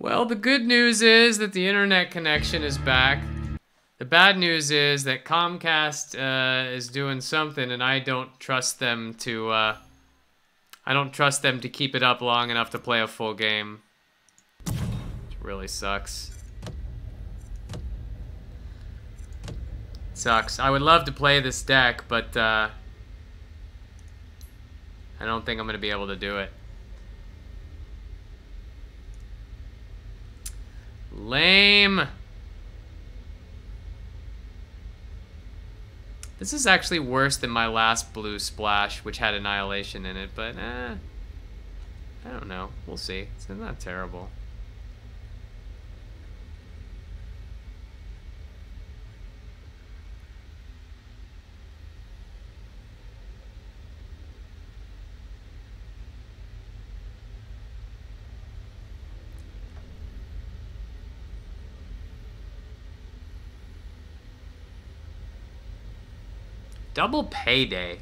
Well, the good news is that the internet connection is back. The bad news is that Comcast is doing something, and I don't trust them to. I don't trust them to keep it up long enough to play a full game. It really sucks. Sucks. I would love to play this deck, but I don't think I'm gonna be able to do it. Lame. This is actually worse than my last blue splash, which had Annihilation in it, but I don't know. We'll see. It's not terrible. Double Payday.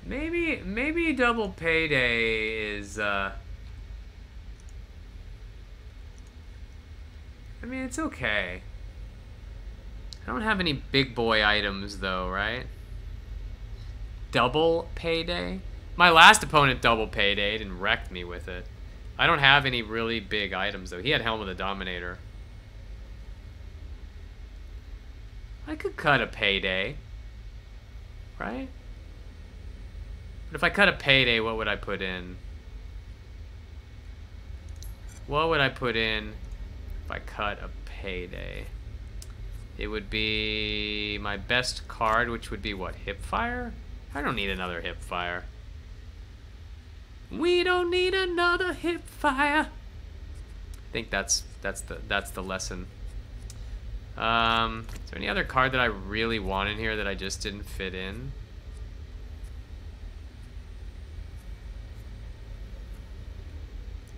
Maybe Double Payday is, I mean, it's okay. I don't have any big boy items, though, right? Double Payday? My last opponent Double Payday and wrecked me with it. I don't have any really big items, though. He had Helm of the Dominator. I could cut a Payday, right? But if I cut a Payday, what would I put in? What would I put in if I cut a Payday? It would be my best card, which would be what, Hipfire? I don't need another Hipfire. We don't need another Hipfire. I think that's the lesson. Is there any other card that I really want in here that I just didn't fit in?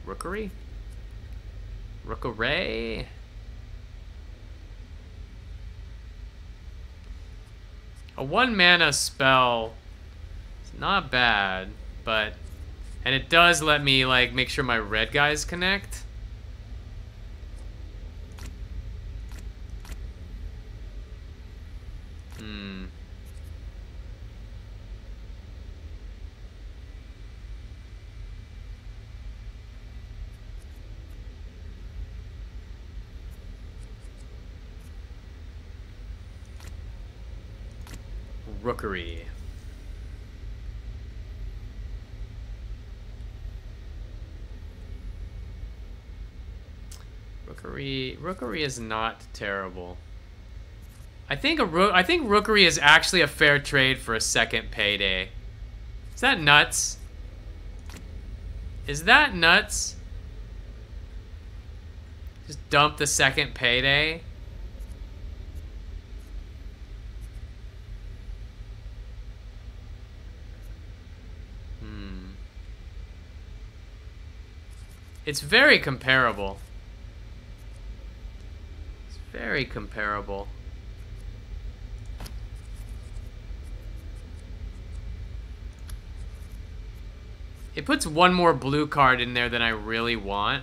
Rookery? Rookeray? A 1-mana spell is not bad, but... And it does let me, like, make sure my red guys connect. Rookery. Rookery is not terrible. I think Rookery is actually a fair trade for a second Payday. Is that nuts? Is that nuts? Just dump the second Payday? It's very comparable. It's very comparable. It puts one more blue card in there than I really want.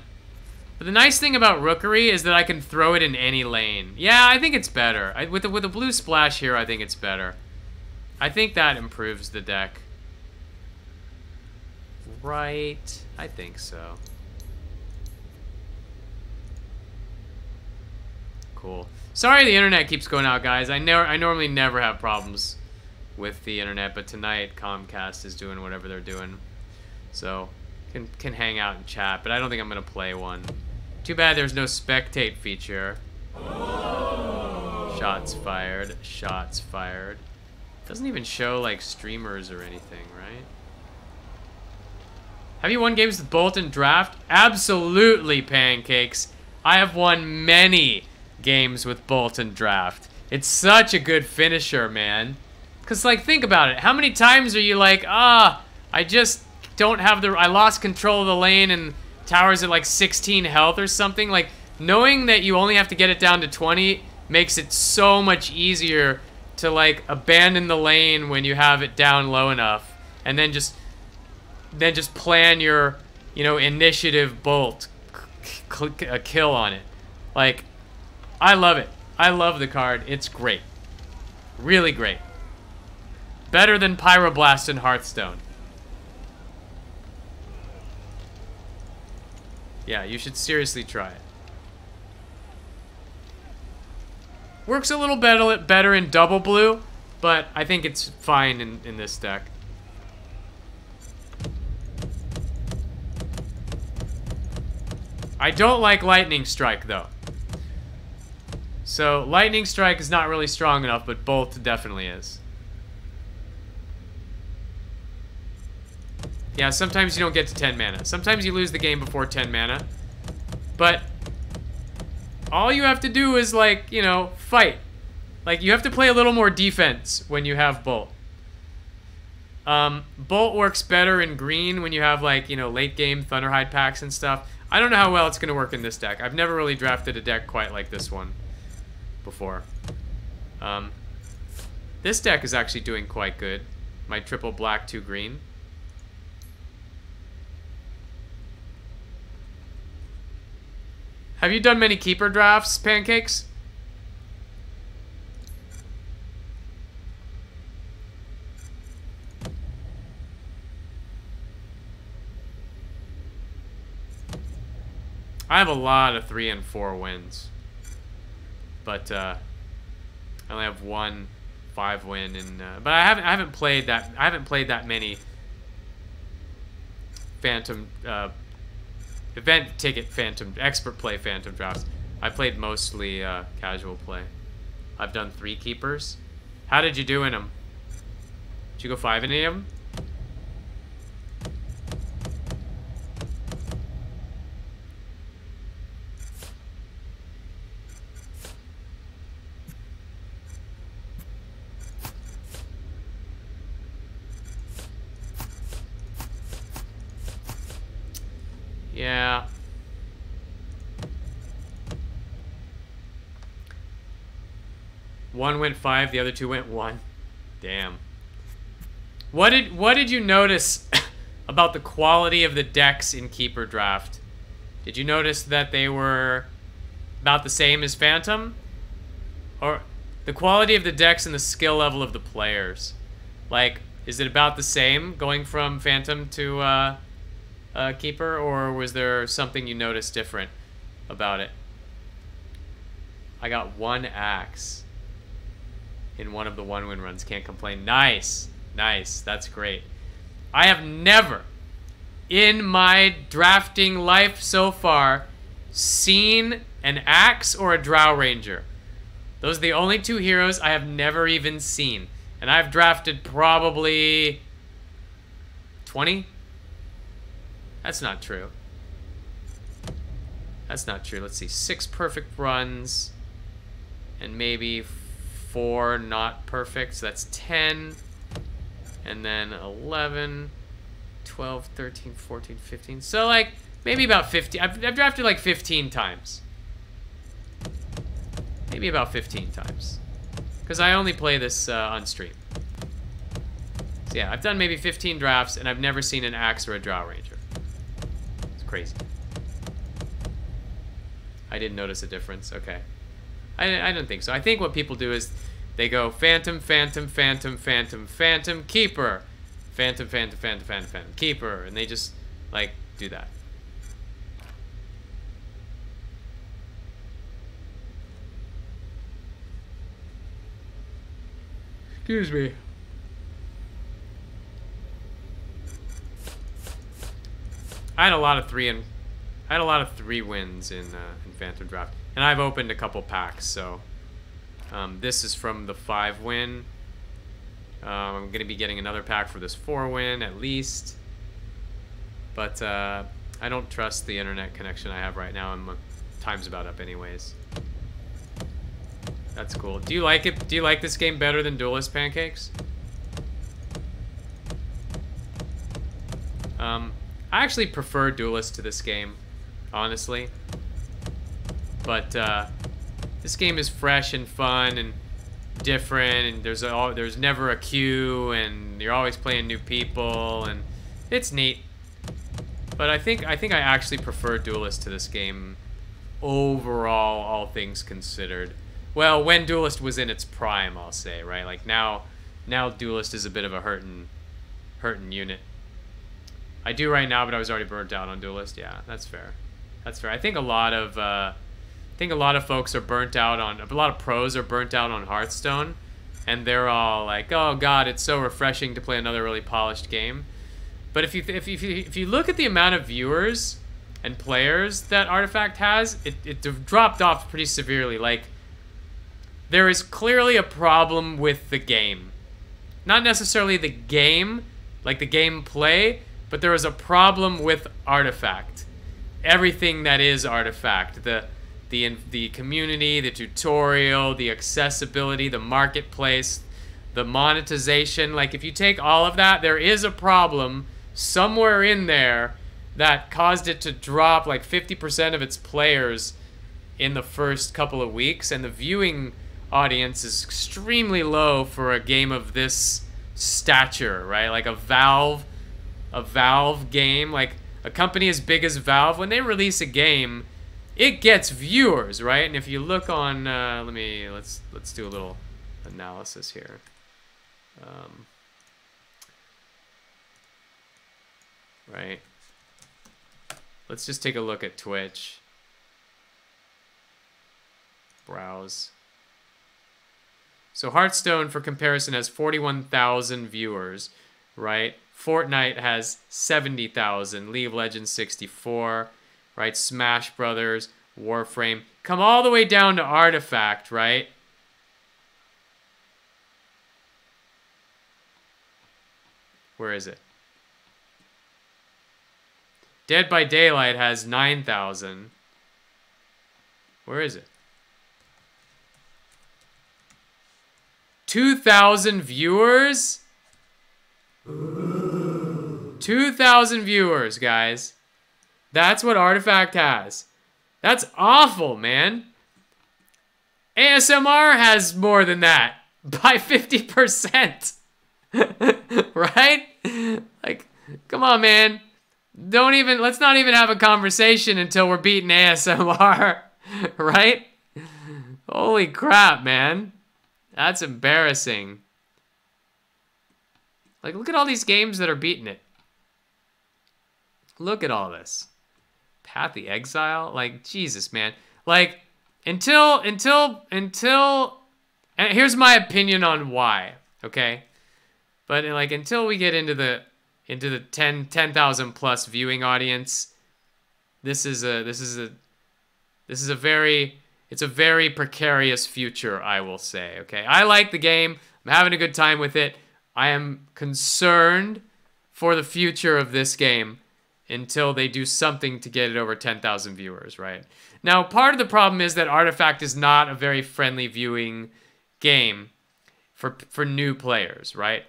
But the nice thing about Rookery is that I can throw it in any lane. Yeah, I think it's better. With a blue splash here, I think it's better. I think that improves the deck. Right? I think so. Cool. Sorry the internet keeps going out, guys. I normally never have problems with the internet, but tonight Comcast is doing whatever they're doing. So, can hang out and chat, but I don't think I'm gonna play one. Too bad there's no spectate feature. Shots fired. Shots fired. Doesn't even show, like, streamers or anything, right? Have you won games with Bolt and Draft? Absolutely, Pancakes. I have won many games with Bolt and Draft. It's such a good finisher, man. Because, like, think about it. How many times are you like, I just don't have the... I lost control of the lane and tower's at, like, 16 health or something? Like, knowing that you only have to get it down to 20 makes it so much easier to, like, abandon the lane when you have it down low enough. And then just plan your, you know, initiative Bolt a kill on it. Like, I love it. I love the card. It's great. Really great. Better than Pyroblast in Hearthstone. Yeah, you should seriously try it. Works a little better in double blue, but I think it's fine in this deck. I don't like Lightning Strike, though. So, Lightning Strike is not really strong enough, but Bolt definitely is. Yeah, sometimes you don't get to 10 mana. Sometimes you lose the game before 10 mana. But all you have to do is, like, you know, fight. Like, you have to play a little more defense when you have Bolt. Bolt works better in green when you have, like, you know, late game Thunderhide packs and stuff. I don't know how well it's going to work in this deck. I've never really drafted a deck quite like this one before. This deck is actually doing quite good. My triple black, 2 green. Have you done many keeper drafts, Pancakes? I have a lot of 3 and 4 wins, but I only have 1 5 win, and but I haven't played that many Phantom event ticket Phantom expert play Phantom drafts. I played mostly casual play. I've done 3 keepers. How did you do in them? Did you go 5 in any of them? Yeah. One went 5, the other 2 went 1. Damn. What did you notice about the quality of the decks in Keeper Draft? Did you notice that they were about the same as Phantom? Or the quality of the decks and the skill level of the players? Like, is it about the same going from Phantom to Keeper, or was there something you noticed different about it? I got 1 axe in one of the 1-win runs. Can't complain. Nice. Nice. That's great. I have never in my drafting life so far seen an axe or a Drow Ranger. Those are the only 2 heroes I have never even seen. And I've drafted probably 20? That's not true. That's not true. Let's see. 6 perfect runs. And maybe 4 not perfect. So that's 10. And then 11, 12, 13, 14, 15. So, like, maybe about 15. I've drafted, like, 15 times. Maybe about 15 times. Because I only play this on stream. So, yeah, I've done maybe 15 drafts, and I've never seen an axe or a Drow Ranger. Crazy. I didn't notice a difference. Okay. I don't think so. I think what people do is they go Phantom, Phantom, Phantom, Phantom, Phantom, Keeper. Phantom, Phantom, Phantom, Phantom, Phantom, Keeper. And they just, like, do that. Excuse me. I had a lot of 3 wins in Phantom Draft, and I've opened a couple packs. So this is from the 5 win. I'm gonna be getting another pack for this 4 win at least, but I don't trust the internet connection I have right now, and my time's about up anyways. That's cool. Do you like it? Do you like this game better than Duelist, Pancakes? I actually prefer Duelist to this game, honestly. But this game is fresh and fun and different, and there's never a queue, and you're always playing new people, and it's neat. But I think I actually prefer Duelist to this game overall, all things considered. Well, when Duelist was in its prime, I'll say, right? Like now Duelist is a bit of a hurtin' unit. I do right now, but I was already burnt out on Duelist. Yeah, that's fair. That's fair. I think a lot of folks are burnt out on, a lot of pros are burnt out on Hearthstone, and they're all like, "Oh God, it's so refreshing to play another really polished game." But if you look at the amount of viewers and players that Artifact has, it dropped off pretty severely. Like, there is clearly a problem with the game. Not necessarily the game, like the gameplay, but there is a problem with Artifact. Everything that is Artifact, the community, the tutorial, the accessibility, the marketplace, the monetization. Like, if you take all of that, there is a problem somewhere in there that caused it to drop like 50% of its players in the first couple of weeks, and the viewing audience is extremely low for a game of this stature, right? Like a Valve game, like a company as big as Valve, when they release a game, it gets viewers, right? And if you look on, let's do a little analysis here. Right. Let's just take a look at Twitch. Browse. So Hearthstone, for comparison, has 41,000 viewers, right? Fortnite has 70,000. League of Legends 64, right? Smash Brothers, Warframe. Come all the way down to Artifact, right? Where is it? Dead by Daylight has 9,000. Where is it? 2,000 viewers? 2,000 viewers, guys. That's what Artifact has. That's awful, man. ASMR has more than that by 50%. Right? Like, come on, man. Let's not even have a conversation until we're beating ASMR, right? Holy crap, man. That's embarrassing. Like, look at all these games that are beating it. Look at all this. Path of the Exile? Like, Jesus, man. Like, until, and here's my opinion on why, okay? But, like, until we get into the 10,000 plus viewing audience, it's a very precarious future, I will say, okay? I like the game. I'm having a good time with it. I am concerned for the future of this game until they do something to get it over 10,000 viewers, right? Now, part of the problem is that Artifact is not a very friendly viewing game for new players, right?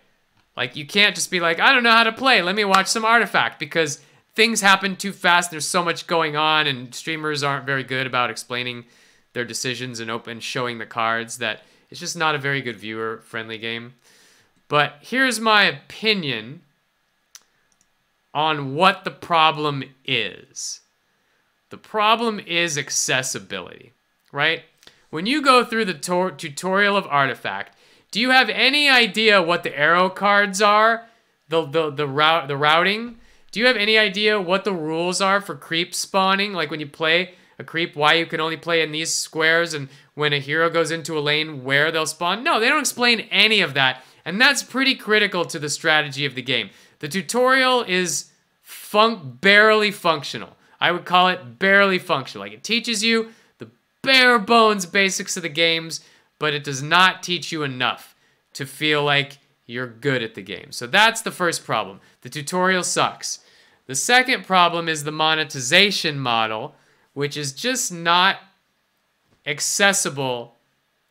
Like, you can't just be like, I don't know how to play, let me watch some Artifact, because things happen too fast, there's so much going on, and streamers aren't very good about explaining their decisions and showing the cards, that it's just not a very good viewer-friendly game. But here's my opinion on what the problem is. The problem is accessibility, right? When you go through the tutorial of Artifact, do you have any idea what the arrow cards are? The routing? Do you have any idea what the rules are for creep spawning? Like when you play a creep, why you can only play in these squares, and when a hero goes into a lane, where they'll spawn? No, they don't explain any of that. And that's pretty critical to the strategy of the game. The tutorial is barely functional. I would call it barely functional. Like, it teaches you the bare bones basics of the games, but it does not teach you enough to feel like you're good at the game. So that's the first problem. The tutorial sucks. The second problem is the monetization model, which is just not accessible.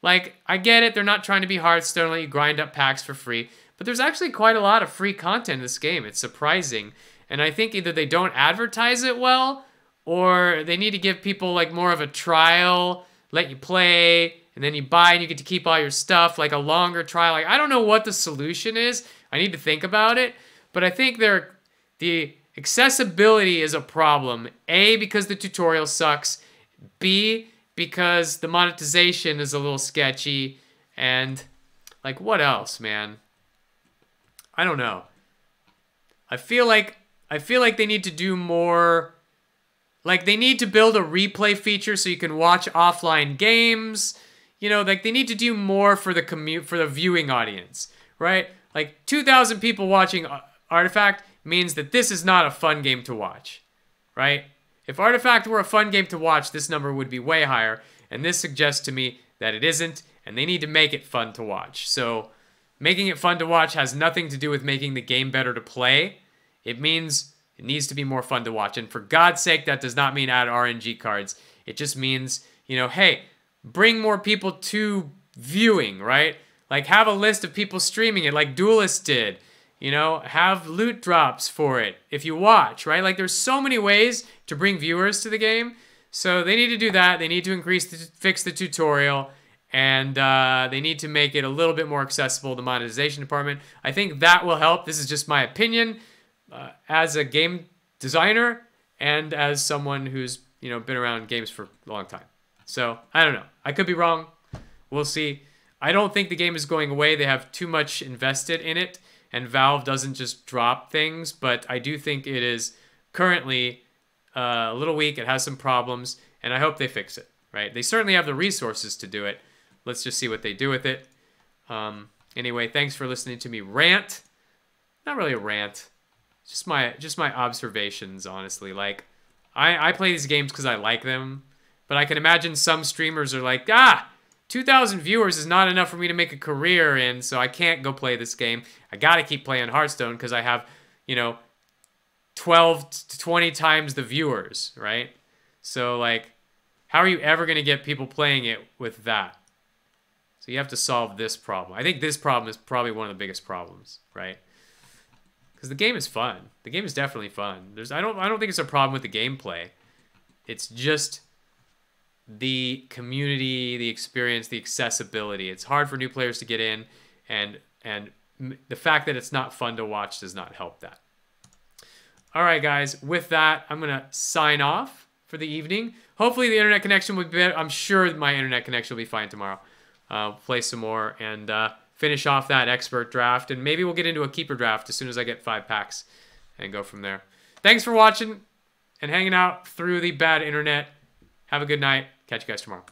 Like, I get it, they're not trying to be Hearthstone, let you grind up packs for free, but there's actually quite a lot of free content in this game. It's surprising. And I think either they don't advertise it well, or they need to give people like more of a trial, let you play, and then you buy and you get to keep all your stuff, like a longer trial. Like, I don't know what the solution is. I need to think about it. But I think accessibility is a problem. A, because the tutorial sucks. B, because the monetization is a little sketchy. And, like, what else, man? I don't know. I feel like they need to do more. Like, they need to build a replay feature so you can watch offline games. You know, like, they need to do more for the viewing audience, right? Like, 2,000 people watching Artifact means that this is not a fun game to watch, right? If Artifact were a fun game to watch, this number would be way higher, and this suggests to me that it isn't, and they need to make it fun to watch. So, making it fun to watch has nothing to do with making the game better to play. It means it needs to be more fun to watch, and for God's sake, that does not mean add RNG cards. It just means, you know, hey, bring more people to viewing, right? Like, have a list of people streaming it like Duelist did. You know, have loot drops for it if you watch, right? Like, there's so many ways to bring viewers to the game. So they need to do that. They need to fix the tutorial. And they need to make it a little bit more accessible, the monetization department. I think that will help. This is just my opinion as a game designer and as someone who's, you know, been around games for a long time. So, I don't know. I could be wrong. We'll see. I don't think the game is going away. They have too much invested in it, and Valve doesn't just drop things, but I do think it is currently a little weak. It has some problems, and I hope they fix it, right? They certainly have the resources to do it. Let's just see what they do with it. Anyway, thanks for listening to me rant. Not really a rant. Just my observations, honestly. Like, I play these games because I like them, but I can imagine some streamers are like, 2,000 viewers is not enough for me to make a career in, so I can't go play this game. I gotta keep playing Hearthstone because I have, you know, 12 to 20 times the viewers, right? So, like, how are you ever going to get people playing it with that? So you have to solve this problem. I think this problem is probably one of the biggest problems, right? Because the game is fun. The game is definitely fun. I don't think it's a problem with the gameplay. It's just the community, the experience, the accessibility. It's hard for new players to get in, and the fact that it's not fun to watch does not help that. All right, guys. With that, I'm gonna sign off for the evening. Hopefully, the internet connection will be better. I'm sure my internet connection will be fine tomorrow. Play some more and finish off that expert draft, and maybe we'll get into a keeper draft as soon as I get 5 packs and go from there. Thanks for watching and hanging out through the bad internet. Have a good night. Catch you guys tomorrow.